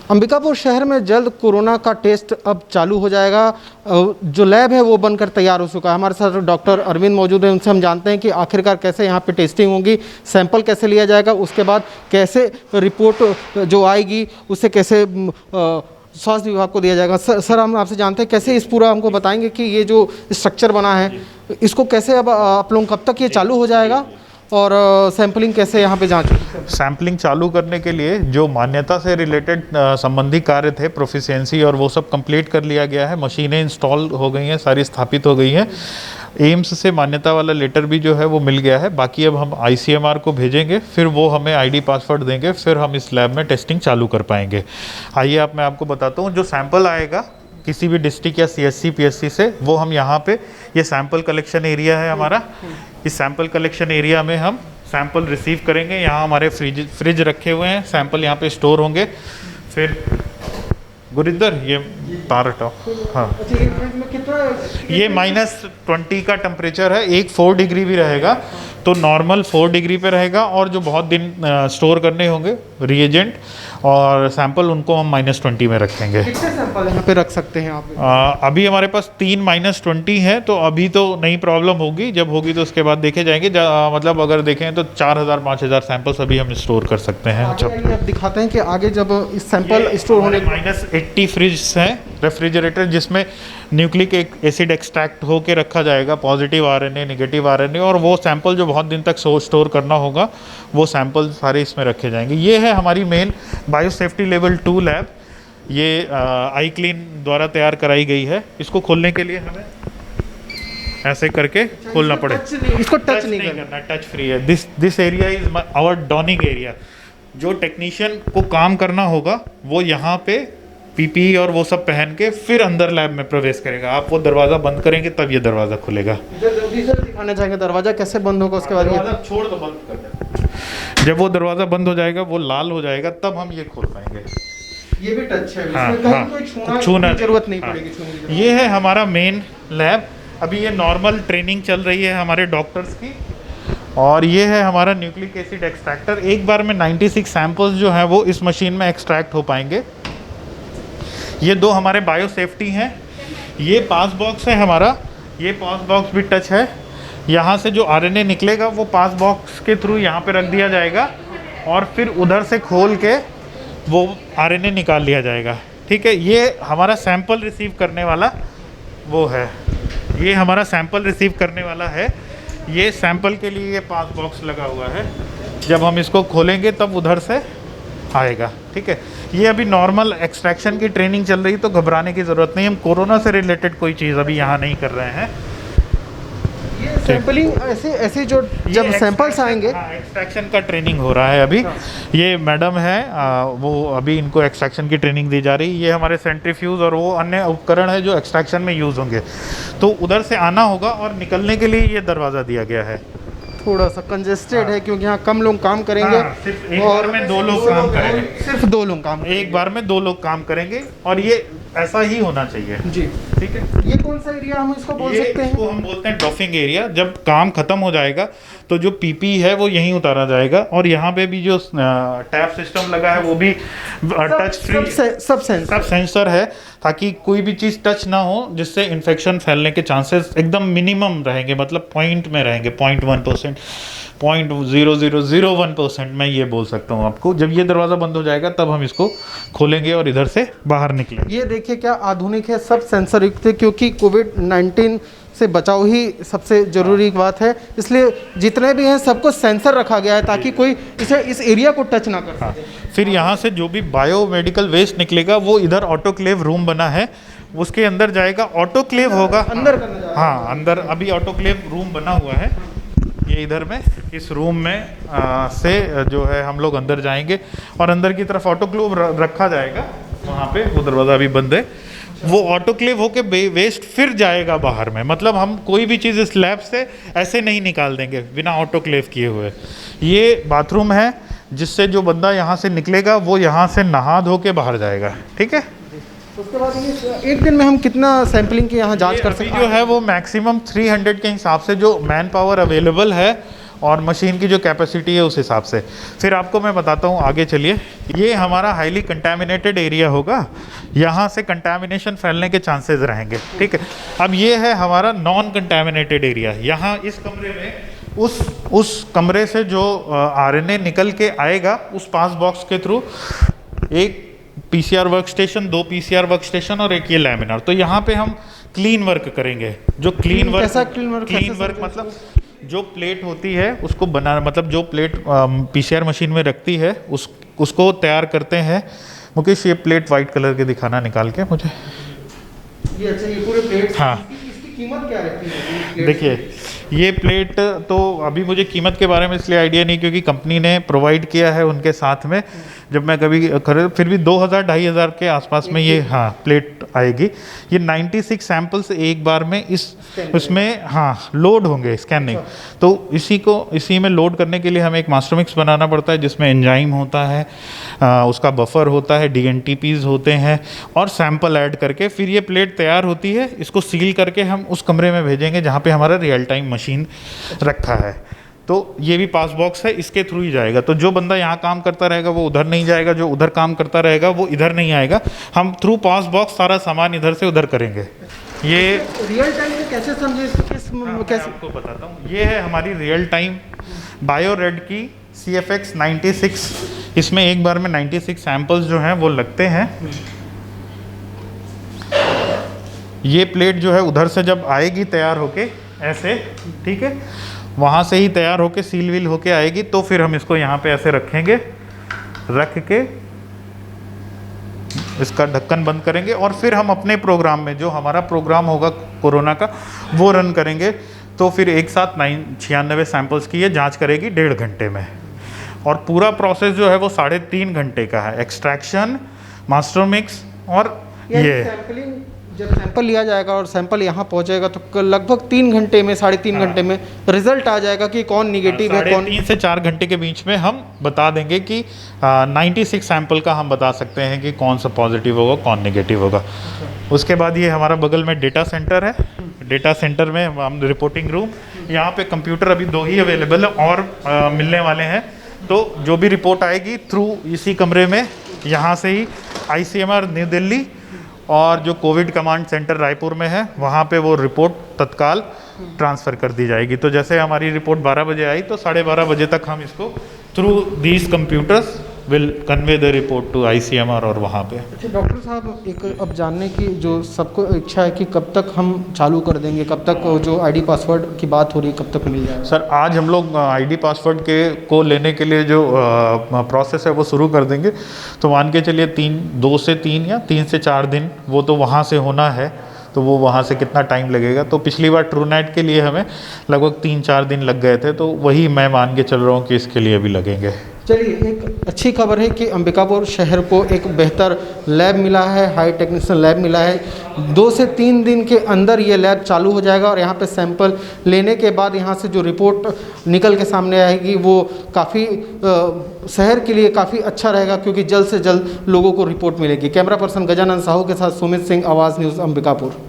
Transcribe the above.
अंबिकापुर शहर में जल्द कोरोना का टेस्ट अब चालू हो जाएगा। जो लैब है वो बनकर तैयार हो चुका है। हमारे साथ डॉक्टर अरविंद मौजूद हैं, उनसे हम जानते हैं कि आखिरकार कैसे यहाँ पे टेस्टिंग होगी, सैंपल कैसे लिया जाएगा, उसके बाद कैसे रिपोर्ट जो आएगी उससे कैसे स्वास्थ्य विभाग को दिया जाएगा। सर हम आपसे जानते हैं कैसे इस पूरा हमको बताएंगे कि ये जो स्ट्रक्चर बना है इसको कैसे अब आप लोग कब तक ये चालू हो जाएगा और सैम्पलिंग कैसे यहाँ पे जांच होगी? सैम्पलिंग चालू करने के लिए जो मान्यता से रिलेटेड संबंधी कार्य थे, प्रोफिशिएंसी और वो सब कंप्लीट कर लिया गया है। मशीनें इंस्टॉल हो गई हैं, सारी स्थापित हो गई हैं। एम्स से मान्यता वाला लेटर भी जो है वो मिल गया है। बाकी अब हम ICMR को भेजेंगे, फिर वो हमें ID पासवर्ड देंगे, फिर हम इस लैब में टेस्टिंग चालू कर पाएंगे। आइए मैं आपको बताता हूँ, जो सैंपल आएगा किसी भी डिस्ट्रिक्ट या CSC PSC से, वो हम यहाँ पे, ये सैंपल कलेक्शन एरिया है हमारा। इस सैंपल कलेक्शन एरिया में हम सैंपल रिसीव करेंगे। यहाँ हमारे फ्रिज रखे हुए हैं, सैंपल यहाँ पे स्टोर होंगे। फिर गुरिंदर ये तार हटाओ। हाँ, ये -20 का टेम्परेचर है। एक 4 डिग्री भी रहेगा तो नॉर्मल 4 डिग्री पे रहेगा, और जो बहुत दिन स्टोर करने होंगे रिएजेंट और सैंपल, उनको हम -20 में रखेंगे। कितने सैंपल यहाँ पे रख सकते हैं आप? अभी हमारे पास 3 -20 है, तो अभी तो नहीं प्रॉब्लम होगी। जब होगी तो उसके बाद देखे जाएंगे। मतलब अगर देखें तो 4000-5000 सैंपल्स अभी हम स्टोर कर सकते हैं। अच्छा, आप दिखाते हैं कि आगे जब इस सैंपल स्टोर होने -80 फ्रिज है, रेफ्रिजरेटर, जिसमें न्यूक्लिक एसिड एक्सट्रैक्ट होके रखा जाएगा, पॉजिटिव RNA, नेगेटिव RNA, और वो सैंपल जो बहुत दिन तक स्टोर करना होगा वो सैंपल सारे इसमें रखे जाएंगे। ये है हमारी मेन बायोसेफ्टी लेवल 2 लैब। ये iClean द्वारा तैयार कराई गई है। इसको खोलने के लिए हमें ऐसे करके खोलना पड़े। इसको टच नहीं करना, टच फ्री है। This area is our donning area. जो टेक्नीशियन को काम करना होगा वो यहाँ पे PPE और वो सब पहन के फिर अंदर लैब में प्रवेश करेगा। आप वो दरवाज़ा बंद करेंगे तब ये दरवाज़ा खुलेगा। दिखाना चाहेंगे दरवाज़ा कैसे बंद होगा, उसके बाद दरवाज़ा छोड़ दो, बंद कर दे। जब वो दरवाज़ा बंद हो जाएगा, वो लाल हो जाएगा, तब हम ये खोल पाएंगे। ये भी टच है, हाँ, इसमें हाँ, कोई छूना जरूरत नहीं पड़ेगी छूने की। ये है हमारा मेन लैब। अभी ये नॉर्मल ट्रेनिंग चल रही है हमारे डॉक्टर्स की। और ये है हमारा न्यूक्लिक एसिड एक्सट्रैक्टर। एक बार में 96 सैंपल्स जो हैं वो इस मशीन में एक्सट्रैक्ट हो पाएंगे। ये 2 हमारे बायोसेफ्टी हैं। ये पास बॉक्स है हमारा, ये पास बॉक्स भी टच है। यहाँ से जो RNA निकलेगा वो पास बॉक्स के थ्रू यहाँ पे रख दिया जाएगा, और फिर उधर से खोल के वो RNA निकाल लिया जाएगा। ठीक है, ये हमारा सैंपल रिसीव करने वाला वो है। ये हमारा सैंपल रिसीव करने वाला है। ये सैंपल के लिए ये पास बॉक्स लगा हुआ है। जब हम इसको खोलेंगे तब उधर से आएगा। ठीक है, ये अभी नॉर्मल एक्सट्रैक्शन की ट्रेनिंग चल रही, तो घबराने की ज़रूरत नहीं। हम कोरोना से रिलेटेड कोई चीज़ अभी यहाँ नहीं कर रहे हैं। ये सैंपलिंग ऐसे जो जब सैंपल्स आएंगे, एक्सट्रैक्शन का ट्रेनिंग हो रहा है अभी। ये मैडम है, वो अभी इनको एक्सट्रैक्शन की ट्रेनिंग दी जा रही है। ये हमारे सेंट्रीफ्यूज और वो अन्य उपकरण है जो एक्सट्रैक्शन में यूज़ होंगे। तो उधर से आना होगा, और निकलने के लिए ये दरवाज़ा दिया गया है। थोड़ा सा कंजेस्टेड है क्योंकि यहाँ कम लोग काम करेंगे। सिर्फ एक बार में 2 लोग काम करेंगे। सिर्फ 2 लोग काम, एक बार में 2 लोग काम करेंगे, और ये ऐसा ही होना चाहिए जी। ठीक है। ये कौन सा एरिया हम इसको बोल सकते हैं? इसको हम बोलते हैं डॉफिंग एरिया। जब काम खत्म हो जाएगा तो जो PPE है वो यहीं उतारा जाएगा, और यहाँ पे भी जो टैप सिस्टम लगा है वो भी टच फ्री, सब सेंसर है, ताकि कोई भी चीज़ टच ना हो, जिससे इन्फेक्शन फैलने के चांसेस एकदम मिनिमम रहेंगे। मतलब पॉइंट में रहेंगे, 0.1%, 0.0001% मैं ये बोल सकता हूँ आपको। जब ये दरवाज़ा बंद हो जाएगा तब हम इसको खोलेंगे और इधर से बाहर निकलेंगे। ये देखिए क्या आधुनिक है, सब सेंसर युक्त है, क्योंकि कोविड-19 से बचाव ही सबसे ज़रूरी बात है। इसलिए जितने भी हैं सबको सेंसर रखा गया है ताकि कोई इस एरिया को टच ना कर सके। फिर यहाँ से जो भी बायोमेडिकल वेस्ट निकलेगा वो इधर ऑटोक्लेव रूम बना है, उसके अंदर जाएगा। ऑटोक्लेव होगा अंदर, हाँ अंदर अभी ऑटोक्लेव रूम बना हुआ है। ये इधर में इस रूम में से जो है हम लोग अंदर जाएंगे, और अंदर की तरफ ऑटोक्लेव रखा जाएगा। वहाँ पे वो दरवाज़ा अभी बंद है। वो ऑटोक्लेव होके वेस्ट फिर जाएगा बाहर में। मतलब हम कोई भी चीज़ इस लैब से ऐसे नहीं निकाल देंगे बिना ऑटोक्लेव किए हुए। ये बाथरूम है, जिससे जो बंदा यहाँ से निकलेगा वो यहाँ से नहा धो के बाहर जाएगा। ठीक है, उसके बाद ये एक दिन में हम कितना सैंपलिंग की यहाँ जांच कर सकते हैं? जो है वो मैक्सिमम 300 के हिसाब से जो मैन पावर अवेलेबल है और मशीन की जो कैपेसिटी है उस हिसाब से। फिर आपको मैं बताता हूँ, आगे चलिए। ये हमारा हाईली कंटामिनेटेड एरिया होगा, यहाँ से कंटामिनेशन फैलने के चांसेस रहेंगे, ठीक है। अब ये है हमारा नॉन कंटामिनेटेड एरिया। यहाँ इस कमरे में उस कमरे से जो आरएनए निकल के आएगा उस पास बॉक्स के थ्रू, एक PCR work station, 2 PCR work station और एक ये लैमिनार। तो यहाँ पे हम क्लीन वर्क करेंगे। जो क्लीन वर्क, कैसा क्लीन वर्क मतलब जो प्लेट होती है उसको बना, मतलब जो प्लेट पीसीआर मशीन में रखती है उसको तैयार करते हैं। मुकेश ये प्लेट वाइट कलर के दिखाना निकाल के मुझे। ये अच्छा, ये पूरे प्लेट, हाँ, इसकी कीमत क्या रहती है? देखिए ये प्लेट तो अभी मुझे कीमत के बारे में इसलिए आइडिया नहीं, क्योंकि कंपनी ने प्रोवाइड किया है उनके साथ में। जब मैं कभी खरीद, फिर भी 2000-2500 के आसपास में ये हाँ प्लेट आएगी। ये 96 सैंपल्स एक बार में इसमें हाँ लोड होंगे, स्कैनिंग। तो इसी में लोड करने के लिए हमें एक मास्टर मिक्स बनाना पड़ता है, जिसमें एंजाइम होता है, उसका बफर होता है, डीएनटीपीज होते हैं, और सैंपल ऐड करके फिर ये प्लेट तैयार होती है। इसको सील करके हम उस कमरे में भेजेंगे जहाँ पे हमारा रियल टाइम मशीन रखा है। तो ये भी पास बॉक्स है, इसके थ्रू ही जाएगा। तो जो बंदा यहाँ काम करता रहेगा वो उधर नहीं जाएगा, जो उधर काम करता रहेगा वो इधर नहीं आएगा। हम थ्रू पास बॉक्स सारा सामान इधर से उधर करेंगे। ये रियल टाइम में कैसे समझे, कैसे आपको बताता हूँ। ये है हमारी रियल टाइम बायोरेड की CFX 96। इसमें एक बार में 96 सैंपल्स जो हैं वो लगते हैं। ये प्लेट जो है उधर से जब आएगी तैयार होके ऐसे, ठीक है, वहाँ से ही तैयार होके सील वील होके आएगी। तो फिर हम इसको यहाँ पे ऐसे रखेंगे, रख के इसका ढक्कन बंद करेंगे, और फिर हम अपने प्रोग्राम में, जो हमारा प्रोग्राम होगा कोरोना का, वो रन करेंगे। तो फिर एक साथ 96 सैंपल्स की ये जांच करेगी 1.5 घंटे में। और पूरा प्रोसेस जो है वो 3.5 घंटे का है। एक्सट्रैक्शन, मास्टर मिक्स और ये सैंपलिंग। जब सैंपल लिया जाएगा और सैंपल यहाँ पहुँचेगा तो लगभग 3 घंटे में, 3.5 घंटे में रिजल्ट आ जाएगा कि कौन निगेटिव है, कौन। 3 से 4 घंटे के बीच में हम बता देंगे कि 96 सैंपल का हम बता सकते हैं कि कौन सा पॉजिटिव होगा, कौन नेगेटिव होगा। उसके बाद ये हमारा बगल में डेटा सेंटर है। डेटा सेंटर में हम रिपोर्टिंग रूम, यहाँ पे कंप्यूटर अभी 2 ही अवेलेबल है और मिलने वाले हैं। तो जो भी रिपोर्ट आएगी थ्रू इसी कमरे में, यहाँ से ही ICMR न्यू दिल्ली और जो कोविड कमांड सेंटर रायपुर में है, वहाँ पे वो रिपोर्ट तत्काल ट्रांसफ़र कर दी जाएगी। तो जैसे हमारी रिपोर्ट 12 बजे आई तो 12:30 बजे तक हम इसको through these computers will convey the report to ICMR और वहाँ पे। अच्छा डॉक्टर साहब, एक अब जानने की जो सबको इच्छा है कि कब तक हम चालू कर देंगे, कब तक जो ID पासवर्ड की बात हो रही है कब तक मिल जाएगा? सर आज हम लोग ID पासवर्ड को लेने के लिए जो प्रोसेस है वो शुरू कर देंगे। तो मान के चलिए 2 से 3 या 3 से 4 दिन वो तो वहाँ से होना है। तो वो वहाँ से कितना टाइम लगेगा? तो पिछली बार ट्रूनेट के लिए हमें लगभग 3-4 दिन लग गए थे, तो वही मैं मान के चल रहा हूँ कि इसके लिए भी लगेंगे। चलिए, एक अच्छी खबर है कि अंबिकापुर शहर को एक बेहतर लैब मिला है, हाई टेक्नीशियन लैब मिला है। 2 से 3 दिन के अंदर ये लैब चालू हो जाएगा और यहाँ पे सैंपल लेने के बाद यहाँ से जो रिपोर्ट निकल के सामने आएगी वो काफ़ी शहर के लिए काफ़ी अच्छा रहेगा, क्योंकि जल्द से जल्द लोगों को रिपोर्ट मिलेगी। कैमरा पर्सन गजानन साहू के साथ सुमित सिंह, आवाज़ न्यूज़, अंबिकापुर।